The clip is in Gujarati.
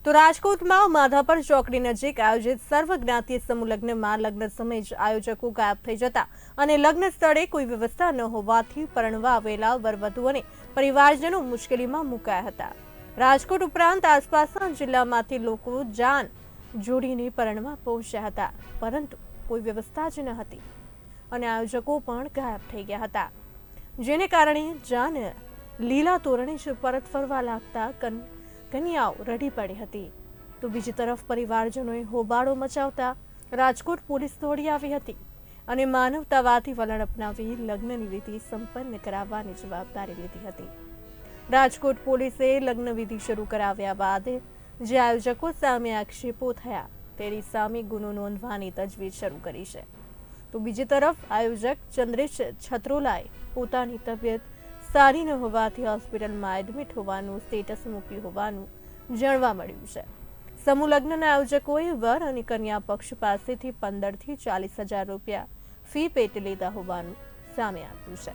તો રાજકોટમાં માધાપર ચોકડી નજીક આયોજિત સર્વજ્ઞાતીય સમૂહ લગ્નમાં લગ્ન સમયે જ આયોજકો ગાયબ થઈ જતા અને લગ્ન સ્થળે કોઈ વ્યવસ્થા ન હોવાથી પરણવા આવેલા વરવધુ અને પરિવારજનો મુશ્કેલીમાં મુકાયા હતા। રાજકોટ ઉપરાંત આસપાસના જિલ્લામાંથી લોકો જાન જોડીને પરણવા પહોંચ્યા હતા, પરંતુ કોઈ વ્યવસ્થા જ ન હતી અને આયોજકો પણ ગાયબ થઈ ગયા હતા, જેને કારણે જાન લીલા તોરણે જ પરત ફરવા લાગતા કન્યાઓ રડી પડી હતી। તો બીજી તરફ પરિવારજનોએ હોબાળો મચાવતા રાજકોટ પોલીસ દોડી આવી હતી અને માનવતાવાદી વલણ અપનાવી લગ્નની વિધિ સંપન્ન કરાવવાની જવાબદારી લીધી હતી। રાજકોટ પોલીસે લગ્ન વિધિ શરૂ કરાવ્યા બાદ જે આયોજકો સામે આક્ષેપો થયા તેની સામે ગુનો નોંધવાની તજવીજ શરૂ કરી છે। તો બીજી તરફ આયોજક ચંદ્રેશ છત્રોલાએ પોતાની તબિયત સારી ન હોવાથી હોસ્પિટલમાં એડમિટ હોવાનું સ્ટેટસ મૂક્યું હોવાનું જાણવા મળ્યું છે। સમૂહ લગ્નના આયોજકોએ વર અને કન્યા પક્ષ પાસેથી 15,000 થી 40,000 રૂપિયા ફી પેટે લીધા હોવાનું સામે આવ્યું છે।